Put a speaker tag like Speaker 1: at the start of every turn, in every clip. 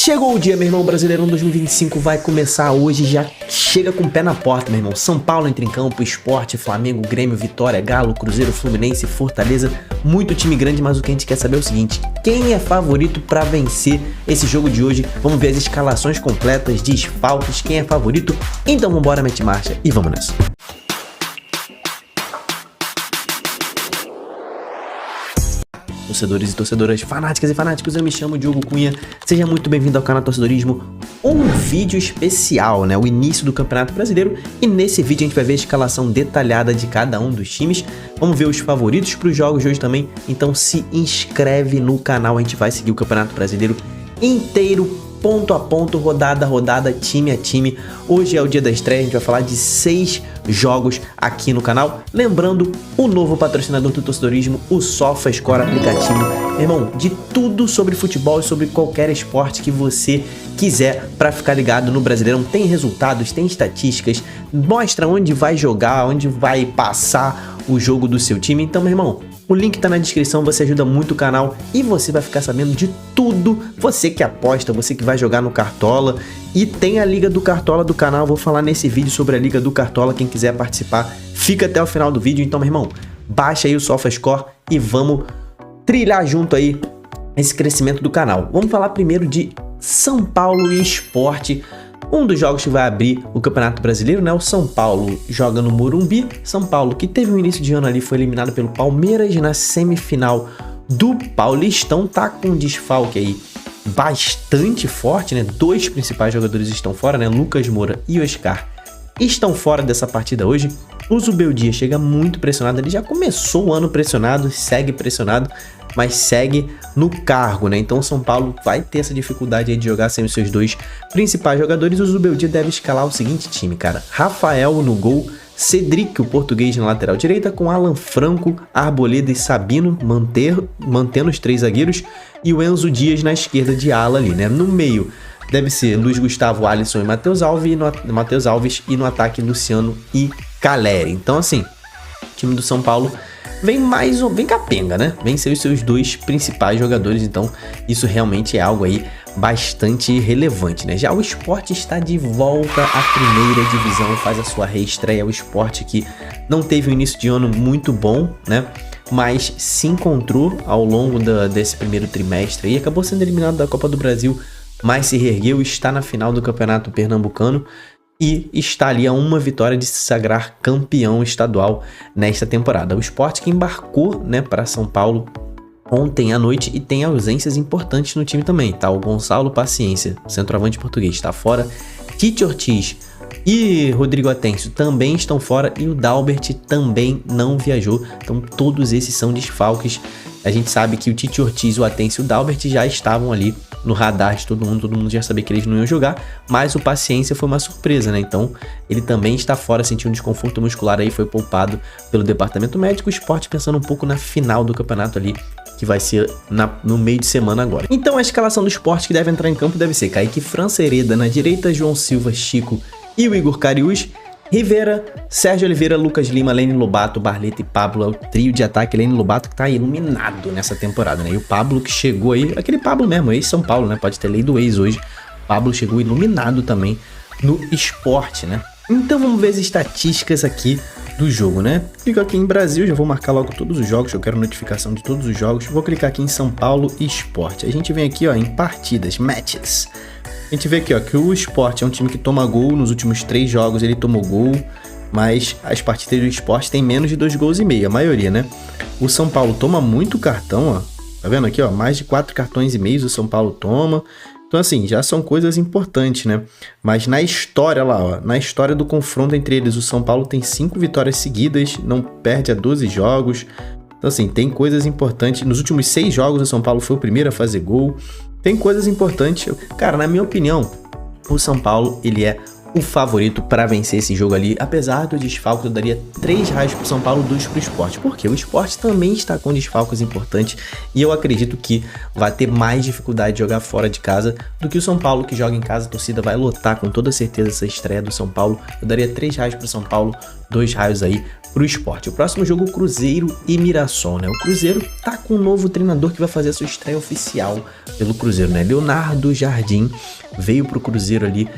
Speaker 1: Chegou o dia, meu irmão. Brasileirão 2025 vai começar hoje, já chega com o pé na porta, meu irmão. São Paulo entra em campo, Sport, Flamengo, Grêmio, Vitória, Galo, Cruzeiro, Fluminense, Fortaleza. Muito time grande, mas o que a gente quer saber é o seguinte: quem é favorito para vencer esse jogo de hoje? Vamos ver as escalações completas, desfalques, quem é favorito? Então vambora, mete marcha e vamos nessa. Torcedores e torcedoras, fanáticas e fanáticos, eu me chamo Diogo Cunha, seja muito bem-vindo ao canal Torcedorismo, um vídeo especial, né, o início do Campeonato Brasileiro, e nesse vídeo a gente vai ver a escalação detalhada de cada um dos times, vamos ver os favoritos para os jogos de hoje também, então se inscreve no canal, a gente vai seguir o Campeonato Brasileiro inteiro, ponto a ponto, rodada a rodada, time a time. Hoje é o dia da estreia, a gente vai falar de 6 jogos aqui no canal. Lembrando, o novo patrocinador do Torcedorismo, o SofaScore aplicativo. Meu irmão, de tudo sobre futebol e sobre qualquer esporte que você quiser para ficar ligado no Brasileirão. Tem resultados, tem estatísticas, mostra onde vai jogar, onde vai passar o jogo do seu time. Então, meu irmão, o link tá na descrição, você ajuda muito o canal e você vai ficar sabendo de tudo. Você que aposta, você que vai jogar no Cartola, e tem a Liga do Cartola do canal, vou falar nesse vídeo sobre a Liga do Cartola, quem quiser participar, fica até o final do vídeo. Então, meu irmão, baixa aí o SofaScore e vamos trilhar junto aí esse crescimento do canal. Vamos falar primeiro de São Paulo e Sport. Um dos jogos que vai abrir o Campeonato Brasileiro, né? O São Paulo joga no Morumbi. São Paulo, que teve um início de ano ali, foi eliminado pelo Palmeiras na semifinal do Paulistão. Tá com um desfalque aí bastante forte, né? 2 principais jogadores estão fora, né? Lucas Moura e Oscar estão fora dessa partida hoje. O Zubeldia chega muito pressionado, ele já começou o ano pressionado, segue pressionado, mas segue no cargo, né? Então o São Paulo vai ter essa dificuldade aí de jogar sem os seus 2 principais jogadores. O Zubeldia deve escalar o seguinte time, cara: Rafael no gol, Cedric, o português, na lateral direita, com Alan Franco, Arboleda e Sabino mantendo os 3 zagueiros, e o Enzo Dias na esquerda de ala ali, né? No meio deve ser Luiz Gustavo, Alisson e Matheus Alves, e no ataque Luciano e Caleri. Então, assim, o time do São Paulo vem capenga, né? Vem ser os seus 2 principais jogadores, então isso realmente é algo aí bastante relevante, né? Já o Sport está de volta à primeira divisão, faz a sua reestreia. O Sport que não teve um início de ano muito bom, né? Mas se encontrou ao longo desse primeiro trimestre e acabou sendo eliminado da Copa do Brasil, mas se reergueu, está na final do Campeonato Pernambucano e está ali a uma vitória de se sagrar campeão estadual nesta temporada. O Sport que embarcou, né, para São Paulo ontem à noite e tem ausências importantes no time também, tá? O Gonçalo Paciência, centroavante português, está fora. Tite Ortiz e Rodrigo Atencio também estão fora, e o Dalbert também não viajou. Então todos esses são desfalques. A gente sabe que o Tite Ortiz, o Atencio e o Dalbert já estavam ali no radar de todo mundo já sabia que eles não iam jogar, mas o Paciência foi uma surpresa, né? Então ele também está fora, sentiu um desconforto muscular aí, foi poupado pelo departamento médico. O Sport pensando um pouco na final do campeonato ali, que vai ser no meio de semana agora. Então a escalação do Sport que deve entrar em campo deve ser Kaique França Hereda na direita, João Silva, Chico e o Igor Cariús, Rivera, Sérgio Oliveira, Lucas Lima, Lene Lobato, Barleta e Pablo. É o trio de ataque. Lene Lobato que tá iluminado nessa temporada, né? E o Pablo que chegou aí, aquele Pablo mesmo, ex-São Paulo, né? Pode ter lei do ex hoje. O Pablo chegou iluminado também no Sport, né? Então vamos ver as estatísticas aqui do jogo, né? Clico aqui em Brasil, já vou marcar logo todos os jogos, eu quero notificação de todos os jogos. Vou clicar aqui em São Paulo e Sport. A gente vem aqui, ó, em partidas, matches. A gente vê aqui, ó, que o Sport é um time que toma gol. Nos últimos 3 jogos ele tomou gol, mas as partidas do Sport tem menos de 2,5 gols, a maioria, né? O São Paulo toma muito cartão, ó. Tá vendo aqui, ó? Mais de 4 cartões e meio o São Paulo toma. Então, assim, já são coisas importantes, né? Mas na história lá, ó, na história do confronto entre eles, o São Paulo tem 5 vitórias seguidas, não perde a 12 jogos. Então, assim, tem coisas importantes. Nos últimos 6 jogos, o São Paulo foi o primeiro a fazer gol. Tem coisas importantes. Cara, na minha opinião, o São Paulo, ele é o favorito para vencer esse jogo ali. Apesar do desfalque, eu daria 3 raios pro São Paulo, 2 pro Sport. Porque o Sport também está com desfalques importantes e eu acredito que vai ter mais dificuldade de jogar fora de casa do que o São Paulo, que joga em casa. A torcida vai lotar com toda certeza essa estreia do São Paulo. Eu daria 3 raios pro São Paulo, 2 raios aí pro Sport. O próximo jogo, Cruzeiro e Mirassol, né? O Cruzeiro tá com um novo treinador que vai fazer a sua estreia oficial pelo Cruzeiro, né? Leonardo Jardim veio pro Cruzeiro ali.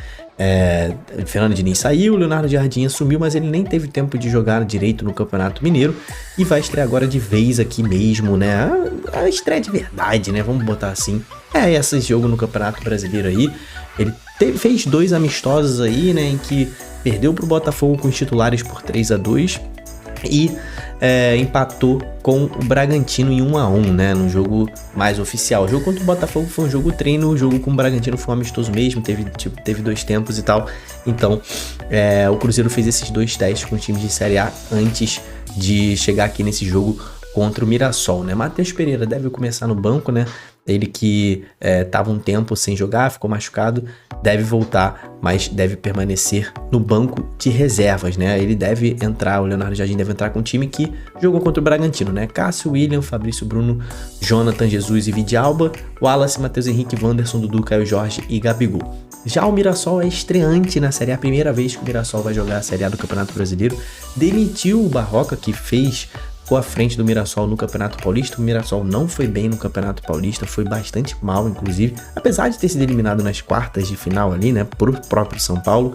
Speaker 1: Fernando Diniz saiu, Leonardo Jardim assumiu, mas ele nem teve tempo de jogar direito no Campeonato Mineiro e vai estrear agora de vez aqui mesmo, né? A estreia de verdade, né? Vamos botar assim. Esse jogo no Campeonato Brasileiro aí. Ele fez 2 amistosos aí, né? Em que perdeu pro Botafogo com os titulares por 3-2 e empatou com o Bragantino em 1-1, né, no jogo mais oficial. O jogo contra o Botafogo foi um jogo treino, o jogo com o Bragantino foi um amistoso mesmo, teve 2 tempos e tal. Então, o Cruzeiro fez esses 2 testes com times de Série A antes de chegar aqui nesse jogo contra o Mirassol, né? Matheus Pereira deve começar no banco, né? Ele que estava um tempo sem jogar, ficou machucado, deve voltar, mas deve permanecer no banco de reservas, né? Ele deve entrar, o Leonardo Jardim deve entrar com o time que jogou contra o Bragantino, né? Cássio, William, Fabrício Bruno, Jonathan Jesus e Vidalba, Wallace, Matheus Henrique, Wanderson, Dudu, Caio Jorge e Gabigol. Já o Mirassol é estreante na Série A, a primeira vez que o Mirassol vai jogar a Série A do Campeonato Brasileiro. Demitiu o Barroca, que ficou à frente do Mirassol no Campeonato Paulista. O Mirassol não foi bem no Campeonato Paulista, foi bastante mal, inclusive, apesar de ter sido eliminado nas quartas de final ali, né, por próprio São Paulo.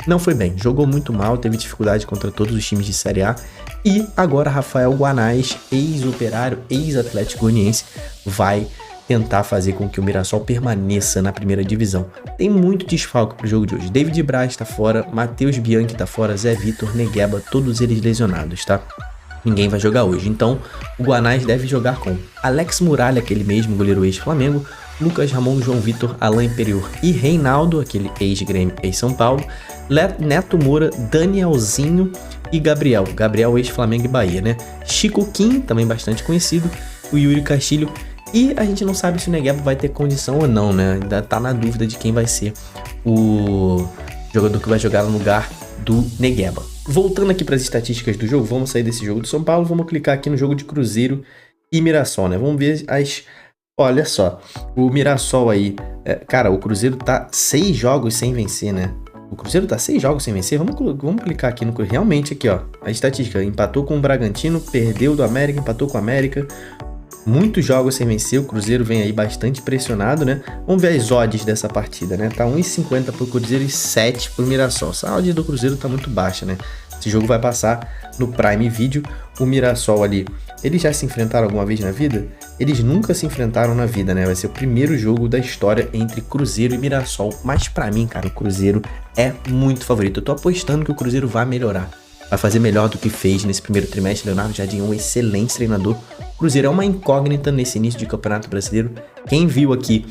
Speaker 1: Não foi bem, jogou muito mal, teve dificuldade contra todos os times de Série A. E agora Rafael Guanais, ex-Operário, ex-Atlético Goianiense, vai tentar fazer com que o Mirassol permaneça na primeira divisão. Tem muito desfalque pro jogo de hoje. David Braz tá fora, Matheus Bianchi tá fora, Zé Vitor, Negueba, todos eles lesionados, tá? Ninguém vai jogar hoje. Então, o Guanais deve jogar com Alex Muralha, aquele mesmo goleiro ex-Flamengo, Lucas Ramon, João Vitor, Alain Imperior e Reinaldo, aquele ex-Grêmio, ex-São Paulo, Neto Moura, Danielzinho e Gabriel ex-Flamengo e Bahia, né? Chico Kim, também bastante conhecido, o Yuri Castilho, e a gente não sabe se o Negueba vai ter condição ou não, né? Ainda tá na dúvida de quem vai ser o jogador que vai jogar no lugar do Negueba. Voltando aqui para as estatísticas do jogo, vamos sair desse jogo do São Paulo, vamos clicar aqui no jogo de Cruzeiro e Mirassol, né? Vamos ver Olha só, o Mirassol aí, cara, o Cruzeiro tá 6 jogos sem vencer, né? O Cruzeiro tá 6 jogos sem vencer, vamos clicar aqui no... Realmente aqui, ó, a estatística, empatou com o Bragantino, perdeu do América, empatou com o América, muitos jogos sem vencer, o Cruzeiro vem aí bastante pressionado, né? Vamos ver as odds dessa partida, né? Tá 1,50 pro Cruzeiro e 7 pro Mirassol. A odd do Cruzeiro tá muito baixa, né? Esse jogo vai passar no Prime Video. O Mirassol ali, eles já se enfrentaram alguma vez na vida? Eles nunca se enfrentaram na vida, né? Vai ser o primeiro jogo da história entre Cruzeiro e Mirassol. Mas pra mim, cara, o Cruzeiro é muito favorito. Eu tô apostando que o Cruzeiro vai melhorar. Vai fazer melhor do que fez nesse primeiro trimestre. Leonardo Jardim é um excelente treinador. O Cruzeiro é uma incógnita nesse início de Campeonato Brasileiro. Quem viu aqui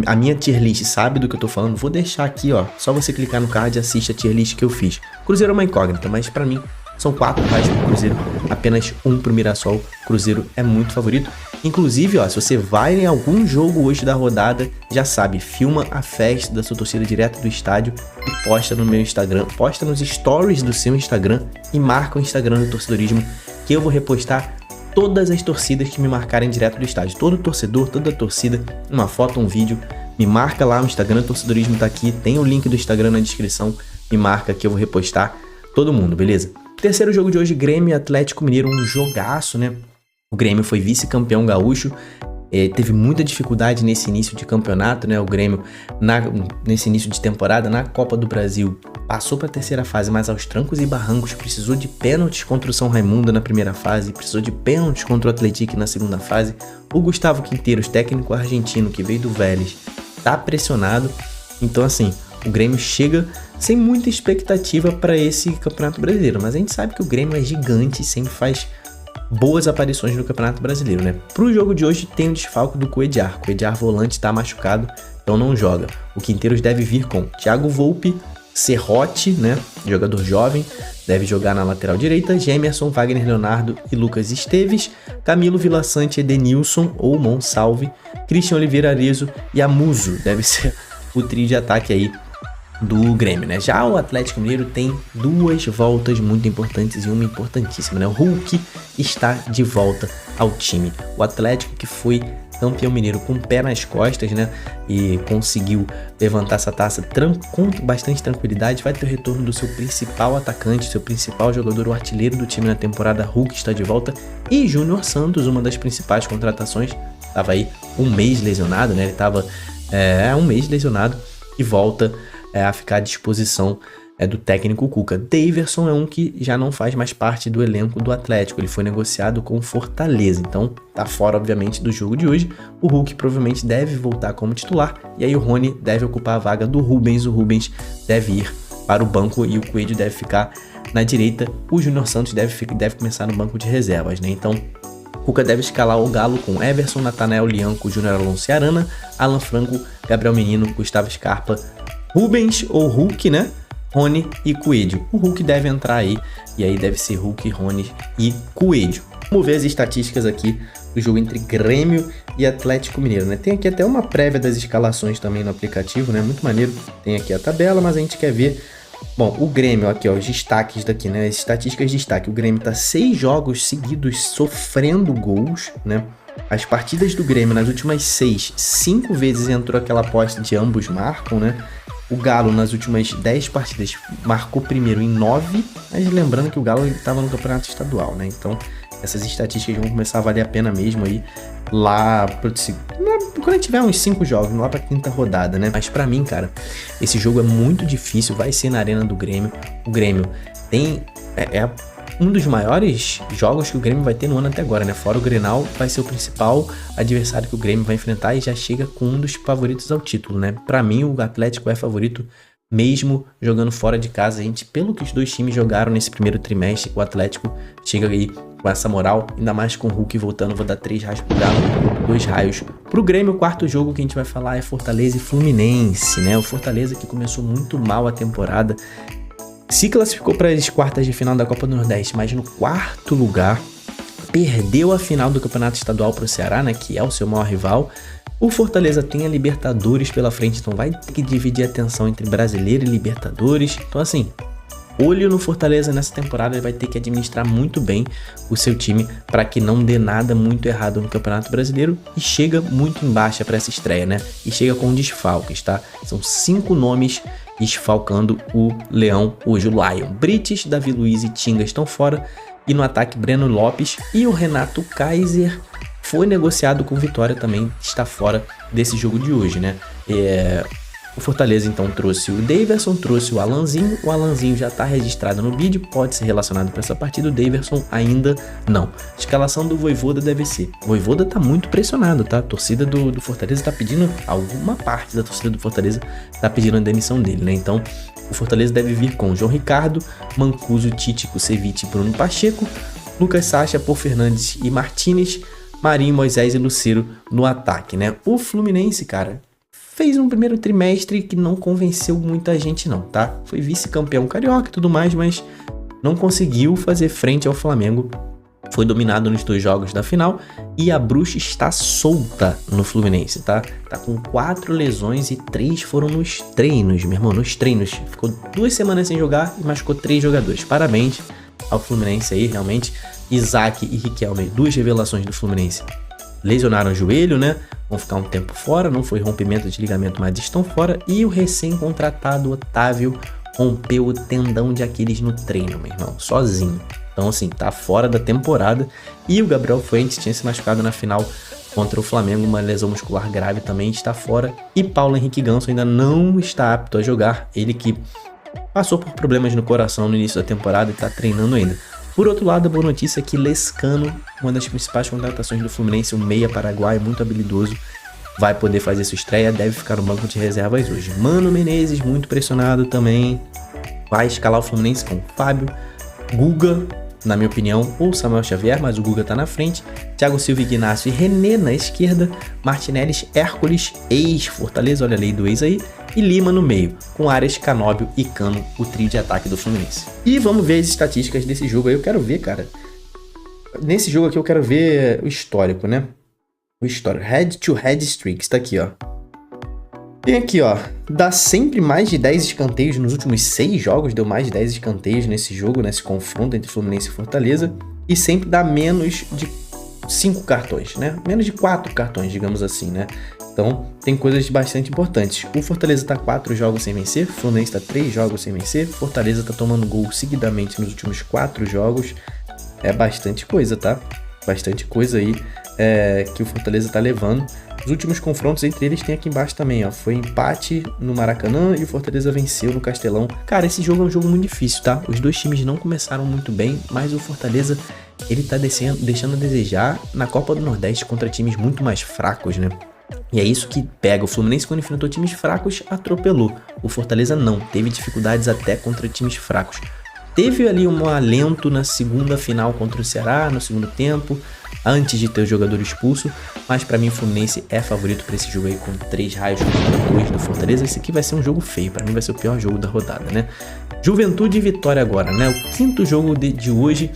Speaker 1: a minha tier list sabe do que eu tô falando. Vou deixar aqui, ó. Só você clicar no card e assiste a tier list que eu fiz. O Cruzeiro é uma incógnita, mas pra mim são 4 reais pro Cruzeiro, apenas 1 pro Mirassol. O Cruzeiro é muito favorito. Inclusive, ó, se você vai em algum jogo hoje da rodada, já sabe, filma a festa da sua torcida direto do estádio e posta no meu Instagram, posta nos stories do seu Instagram e marca o Instagram do Torcedorismo, que eu vou repostar todas as torcidas que me marcarem direto do estádio. Todo torcedor, toda torcida, uma foto, um vídeo, me marca lá no Instagram, o Torcedorismo tá aqui, tem o link do Instagram na descrição, me marca que eu vou repostar todo mundo, beleza? Terceiro jogo de hoje, Grêmio e Atlético Mineiro, um jogaço, né? O Grêmio foi vice-campeão gaúcho, teve muita dificuldade nesse início de campeonato, né? O Grêmio, nesse início de temporada, na Copa do Brasil, passou para a terceira fase, mas aos trancos e barrancos, precisou de pênaltis contra o São Raimundo na primeira fase, precisou de pênaltis contra o Atlético na segunda fase. O Gustavo Quinteiros, técnico argentino que veio do Vélez, tá pressionado. Então, assim, o Grêmio chega sem muita expectativa para esse Campeonato Brasileiro, mas a gente sabe que o Grêmio é gigante e sempre faz boas aparições no Campeonato Brasileiro, né? Pro jogo de hoje tem o desfalque do Cuéllar. O Cuéllar volante tá machucado, então não joga. O Quinteiros deve vir com Thiago Volpi, Serrote, né? Jogador jovem, deve jogar na lateral direita, Gemerson, Wagner Leonardo e Lucas Esteves, Camilo Villaçante, Edenilson ou Monsalve, Christian Oliveira Arezzo e Amuso. Deve ser o trio de ataque aí do Grêmio, né? Já o Atlético Mineiro tem 2 voltas muito importantes e uma importantíssima, né? O Hulk está de volta ao time. O Atlético que foi campeão mineiro com o pé nas costas, né? E conseguiu levantar essa taça com bastante tranquilidade. Vai ter o retorno do seu principal atacante, seu principal jogador, o artilheiro do time na temporada, Hulk está de volta. E Júnior Santos, uma das principais contratações, estava aí um mês lesionado, né? Ele estava um mês lesionado e volta a ficar à disposição do técnico Cuca. Daverson é um que já não faz mais parte do elenco do Atlético, ele foi negociado com o Fortaleza, então tá fora obviamente do jogo de hoje. O Hulk provavelmente deve voltar como titular, e aí o Rony deve ocupar a vaga do Rubens, o Rubens deve ir para o banco e o Coelho deve ficar na direita, o Júnior Santos deve começar no banco de reservas, né? Então Cuca deve escalar o Galo com Everson, Natanael Lianco, Júnior Alonso e Arana, Alan Franco, Gabriel Menino, Gustavo Scarpa, Rubens ou Hulk, né? Rony e Coelho. O Hulk deve entrar aí, e aí deve ser Hulk, Rony e Coelho. Vamos ver as estatísticas aqui do jogo entre Grêmio e Atlético Mineiro, né? Tem aqui até uma prévia das escalações também no aplicativo, né? Muito maneiro. Tem aqui a tabela, mas a gente quer ver. Bom, o Grêmio, aqui ó, os destaques daqui, né? As estatísticas de destaque. O Grêmio tá 6 jogos seguidos sofrendo gols, né? As partidas do Grêmio nas últimas 6, 5 vezes entrou aquela aposta de ambos marcam, né? O Galo nas últimas 10 partidas marcou primeiro em 9, mas lembrando que o Galo estava no campeonato estadual, né? Então essas estatísticas vão começar a valer a pena mesmo aí lá quando a gente tiver uns 5 jogos, lá pra quinta rodada, né? Mas pra mim, cara, esse jogo é muito difícil, vai ser na arena do Grêmio. O Grêmio tem... um dos maiores jogos que o Grêmio vai ter no ano até agora, né? Fora o Grenal, vai ser o principal adversário que o Grêmio vai enfrentar e já chega com um dos favoritos ao título, né? Pra mim, o Atlético é favorito mesmo jogando fora de casa. A gente, pelo que os dois times jogaram nesse primeiro trimestre, o Atlético chega aí com essa moral, ainda mais com o Hulk voltando. Vou dar 3 raios pro Galo, 2 raios pro Grêmio. O quarto jogo que a gente vai falar é Fortaleza e Fluminense, né? O Fortaleza que começou muito mal a temporada, se classificou para as quartas de final da Copa do Nordeste, mas no 4º lugar, perdeu a final do Campeonato Estadual para o Ceará, né, que é o seu maior rival. O Fortaleza tem a Libertadores pela frente, então vai ter que dividir a atenção entre Brasileiro e Libertadores. Então assim, olho no Fortaleza nessa temporada, ele vai ter que administrar muito bem o seu time para que não dê nada muito errado no Campeonato Brasileiro, e chega muito em baixa para essa estreia, né? E chega com desfalques, tá? São 5 nomes desfalcando o Leão hoje. O Lion, Brites, Davi Luiz e Tinga estão fora, e no ataque Breno Lopes e o Renato Kaiser foi negociado com Vitória, também está fora desse jogo de hoje, né? O Fortaleza então trouxe o Daverson, trouxe o Alanzinho já está registrado no bid, pode ser relacionado para essa partida. O Daverson ainda não. A escalação do Vojvoda deve ser: o Vojvoda tá muito pressionado, tá? A torcida do Fortaleza tá pedindo, alguma parte da torcida do Fortaleza tá pedindo a demissão dele, né? Então o Fortaleza deve vir com João Ricardo, Mancuso, Tite, Kusevich, Bruno Pacheco, Lucas Sacha, Paul Fernandes e Martinez, Marinho, Moisés e Lucero no ataque, né? O Fluminense, cara, fez um primeiro trimestre que não convenceu muita gente não, tá? Foi vice-campeão carioca e tudo mais, mas não conseguiu fazer frente ao Flamengo. Foi dominado nos 2 jogos da final, e a bruxa está solta no Fluminense, tá? Tá com 4 lesões e 3 foram nos treinos, meu irmão, nos treinos. Ficou 2 semanas sem jogar e machucou 3 jogadores. Parabéns ao Fluminense aí, realmente. Isaac e Riquelme, 2 revelações do Fluminense, lesionaram o joelho, né? Vão ficar um tempo fora, não foi rompimento de ligamento, mas estão fora. E o recém-contratado Otávio rompeu o tendão de Aquiles no treino, meu irmão, sozinho. Então assim, tá fora da temporada. E o Gabriel Fuentes tinha se machucado na final contra o Flamengo, uma lesão muscular grave, também está fora. E Paulo Henrique Ganso ainda não está apto a jogar, ele que passou por problemas no coração no início da temporada e está treinando ainda. Por outro lado, a boa notícia é que Lescano, uma das principais contratações do Fluminense, um meia paraguaio muito habilidoso, vai poder fazer sua estreia, deve ficar no banco de reservas hoje. Mano Menezes, muito pressionado também, vai escalar o Fluminense com Fábio, Guga, na minha opinião, ou Samuel Xavier, mas o Guga tá na frente, Thiago Silva, Ignacio e René na esquerda, Martinelli, Hércules, ex-Fortaleza, olha a lei do ex aí, e Lima no meio, com Arias, Canóbio e Cano, o trio de ataque do Fluminense. E vamos ver as estatísticas desse jogo aí, eu quero ver, cara. Nesse jogo aqui eu quero ver o histórico, né? O histórico, head-to-head streaks, tá aqui, ó. Tem aqui, ó, dá sempre mais de 10 escanteios nos últimos 6 jogos, deu mais de 10 escanteios nesse jogo, nesse confronto entre Fluminense e Fortaleza, e sempre dá menos de 5 cartões, né? Menos de 4 cartões, digamos assim, né? Então, tem coisas bastante importantes. O Fortaleza tá 4 jogos sem vencer, o Fluminense tá 3 jogos sem vencer, Fortaleza tá tomando gol seguidamente nos últimos 4 jogos. É bastante coisa, tá? Bastante coisa aí que o Fortaleza tá levando. Os últimos confrontos entre eles tem aqui embaixo também, ó. Foi empate no Maracanã e o Fortaleza venceu no Castelão. Cara, esse jogo é um jogo muito difícil, tá? Os dois times não começaram muito bem, mas o Fortaleza, ele tá deixando a desejar na Copa do Nordeste contra times muito mais fracos, né? E é isso que pega. O Fluminense, quando enfrentou times fracos, atropelou. O Fortaleza não, teve dificuldades até contra times fracos. Teve ali um alento na segunda final contra o Ceará, no segundo tempo, antes de ter o jogador expulso, mas pra mim o Fluminense é favorito pra esse jogo aí com 3 raios contra 2 do Fortaleza. Esse aqui vai ser um jogo feio, pra mim vai ser o pior jogo da rodada, né? Juventude e Vitória agora, né? O quinto jogo de hoje.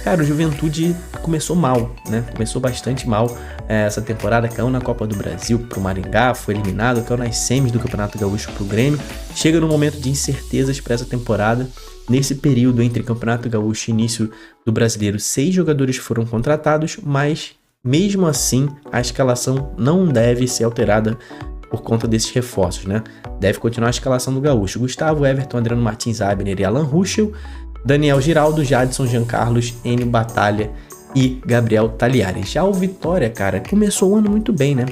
Speaker 1: Cara, o Juventude começou mal, né? Começou bastante mal essa temporada, caiu na Copa do Brasil pro Maringá, foi eliminado, caiu nas semis do Campeonato Gaúcho pro Grêmio. Chega no momento de incertezas para essa temporada. Nesse período entre Campeonato Gaúcho e início do Brasileiro, 6 jogadores foram contratados, mas mesmo assim a escalação não deve ser alterada por conta desses reforços, né? Deve continuar a escalação do Gaúcho. Gustavo, Everton, Adriano Martins, Abner e Alan Ruschel, Daniel Giraldo, Jadson, Jean Carlos, Enio Batalha e Gabriel Tagliari. Já o Vitória, cara, começou o ano muito bem, né?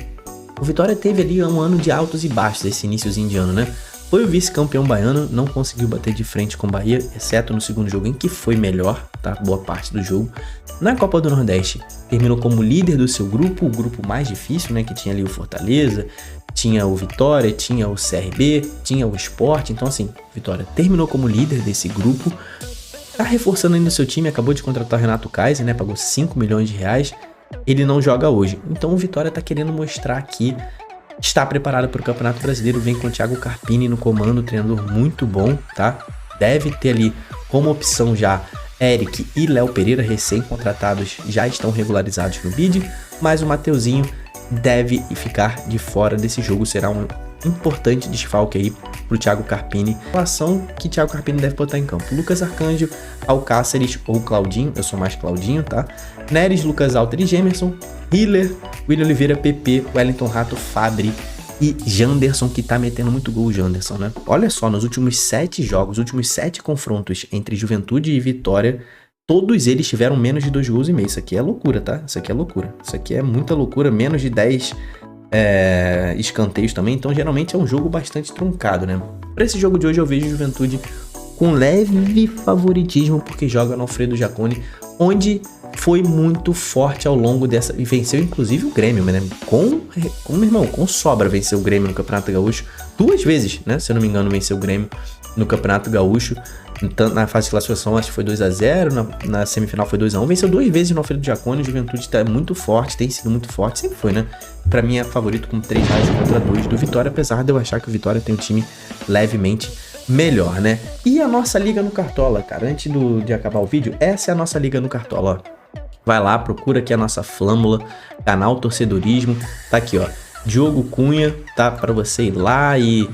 Speaker 1: O Vitória teve ali um ano de altos e baixos, esse iniciozinho de ano, né? Foi o vice-campeão baiano, não conseguiu bater de frente com o Bahia, exceto no segundo jogo em que foi melhor, tá? Boa parte do jogo. Na Copa do Nordeste, terminou como líder do seu grupo, o grupo mais difícil, né? Que tinha ali o Fortaleza, tinha o Vitória, tinha o CRB, tinha o Sport. Então assim, Vitória terminou como líder desse grupo. Tá reforçando ainda o seu time, acabou de contratar o Renato Kaiser, né? Pagou 5 milhões de reais. Ele não joga hoje. Então o Vitória tá querendo mostrar que está preparado para o Campeonato Brasileiro. Vem com o Thiago Carpini no comando, treinador muito bom, tá? Deve ter ali como opção já Eric e Léo Pereira, recém-contratados, já estão regularizados no bid, mas o Mateuzinho deve ficar de fora desse jogo. Será um importante desfalque aí pro Thiago Carpini. A ação que Thiago Carpini deve botar em campo: Lucas Arcanjo, Alcáceres ou Claudinho, eu sou mais Claudinho, tá? Neres, Lucas Alter e Gemerson, Hiller, William Oliveira, PP, Wellington Rato, Fabri e Janderson, que tá metendo muito gol o Janderson, né? Olha só, nos últimos 7 jogos, últimos 7 confrontos entre Juventude e Vitória, todos eles tiveram menos de 2 gols e meio. Isso aqui é loucura, tá? Isso aqui é loucura. Isso aqui é muita loucura, menos de 10 escanteios também, então geralmente é um jogo bastante truncado, né? Para esse jogo de hoje eu vejo Juventude com leve favoritismo, porque joga no Alfredo Jaconi, onde foi muito forte ao longo dessa, e venceu inclusive o Grêmio, né? Com sobra venceu o Grêmio no Campeonato Gaúcho 2 vezes, né? Se eu não me engano, venceu o Grêmio no Campeonato Gaúcho. Na fase de classificação acho que foi 2-0, na semifinal foi 2-1, venceu 2 vezes no Alfredo Jaconi. O Juventude tá muito forte, tem sido muito forte, sempre foi, né? Pra mim é favorito com 3 reais contra 2 do Vitória, apesar de eu achar que o Vitória tem um time levemente melhor, né? E a nossa Liga no Cartola, cara, antes de acabar o vídeo, essa é a nossa Liga no Cartola, ó. Vai lá, procura aqui a nossa flâmula, canal Torcedorismo, tá aqui, ó, Diogo Cunha, tá? Pra você ir lá e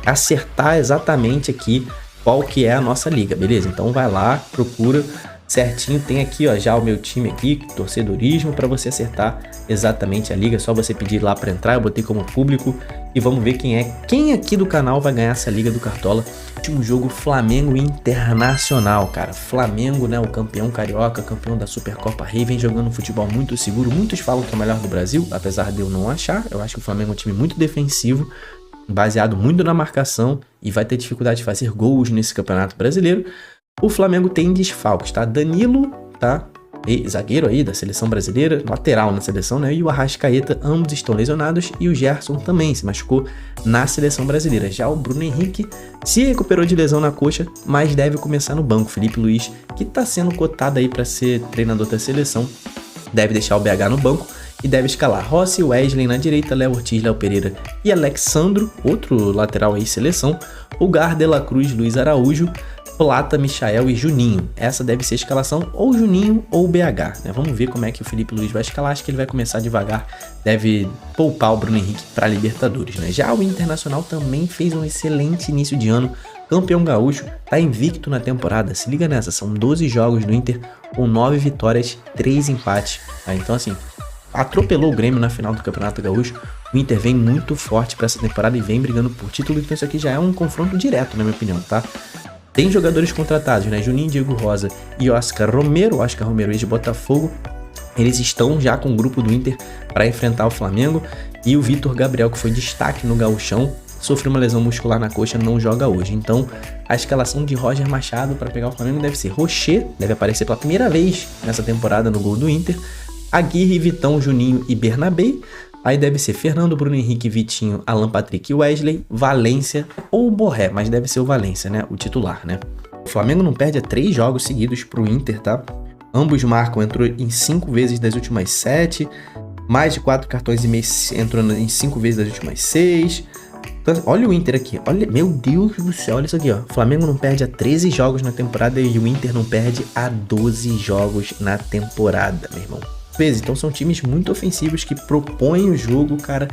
Speaker 1: acertar exatamente aqui qual que é a nossa liga, beleza? Então vai lá, procura certinho, tem aqui, ó, já o meu time aqui, Torcedorismo, para você acertar exatamente a liga. É só você pedir lá para entrar, eu botei como público e vamos ver quem aqui do canal vai ganhar essa Liga do Cartola. Último jogo, Flamengo Internacional, cara. Flamengo, né, o campeão carioca, campeão da Supercopa Rei, vem jogando um futebol muito seguro. Muitos falam que é o melhor do Brasil, apesar de eu não achar. Eu acho que o Flamengo é um time muito defensivo, baseado muito na marcação, e vai ter dificuldade de fazer gols nesse Campeonato Brasileiro. O Flamengo tem desfalques, tá? Danilo, tá? Zagueiro aí da seleção brasileira, lateral na seleção, né? E o Arrascaeta, ambos estão lesionados, e o Gerson também se machucou na seleção brasileira. Já o Bruno Henrique se recuperou de lesão na coxa, mas deve começar no banco. Felipe Luiz, que tá sendo cotado aí para ser treinador da seleção, deve deixar o BH no banco e deve escalar Rossi, Wesley na direita, Léo Ortiz, Léo Pereira e Alexandro, outro lateral aí seleção, o Gar, De La Cruz, Luiz Araújo, Plata, Michael e Juninho. Essa deve ser a escalação, ou Juninho ou BH, né? Vamos ver como é que o Felipe Luiz vai escalar. Acho que ele vai começar devagar, deve poupar o Bruno Henrique para Libertadores, né? Já o Internacional também fez um excelente início de ano, campeão gaúcho, tá invicto na temporada. Se liga nessa, são 12 jogos do Inter com 9 vitórias, 3 empates, tá? Então assim, atropelou o Grêmio na final do Campeonato Gaúcho. O Inter vem muito forte para essa temporada e vem brigando por título, então isso aqui já é um confronto direto, na minha opinião, tá? Tem jogadores contratados, né? Juninho, Diego Rosa e Oscar Romero. Oscar Romero ex de Botafogo. Eles estão já com o grupo do Inter para enfrentar o Flamengo. E o Vitor Gabriel, que foi destaque no Gauchão, sofreu uma lesão muscular na coxa, não joga hoje. Então, a escalação de Roger Machado para pegar o Flamengo deve ser Rocher, deve aparecer pela primeira vez nessa temporada no gol do Inter. Aguirre, Vitão, Juninho e Bernabé. Aí deve ser Fernando, Bruno Henrique, Vitinho, Alan Patrick e Wesley, Valência ou Borré, mas deve ser o Valência, né? O titular, né? O Flamengo não perde 3 jogos seguidos pro Inter, tá? Ambos marcam, entrou em 5 vezes das últimas 7, mais de 4 cartões e meio entrou em 5 vezes das últimas 6. Então, olha o Inter aqui, olha, meu Deus do céu, olha isso aqui, ó. O Flamengo não perde 13 jogos na temporada e o Inter não perde 12 jogos na temporada, meu irmão. Então são times muito ofensivos que propõem o jogo, cara.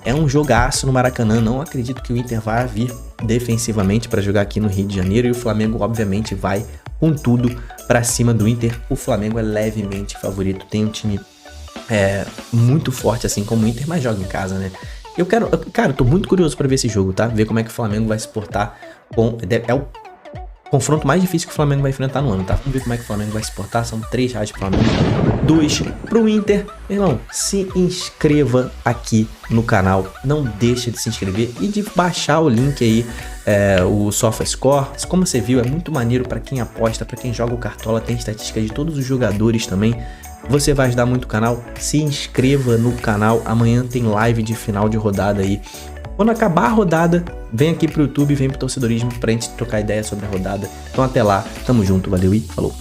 Speaker 1: É um jogaço no Maracanã. Não acredito que o Inter vá vir defensivamente para jogar aqui no Rio de Janeiro. E o Flamengo, obviamente, vai com tudo para cima do Inter. O Flamengo é levemente favorito. Tem um time muito forte, assim como o Inter, mas joga em casa, né? Cara, eu tô muito curioso para ver esse jogo, tá? Ver como é que o Flamengo vai se portar com... É o confronto mais difícil que o Flamengo vai enfrentar no ano, tá? Vamos ver como é que o Flamengo vai se portar. São 3 reais pro Flamengo, 2 pro Inter. Irmão, se inscreva aqui no canal. Não deixa de se inscrever e de baixar o link aí, o SofaScore. Como você viu, é muito maneiro para quem aposta, para quem joga o Cartola. Tem estatística de todos os jogadores também. Você vai ajudar muito o canal. Se inscreva no canal. Amanhã tem live de final de rodada aí. Quando acabar a rodada, vem aqui pro YouTube, vem pro Torcedorismo pra gente trocar ideia sobre a rodada. Então até lá, tamo junto, valeu e falou!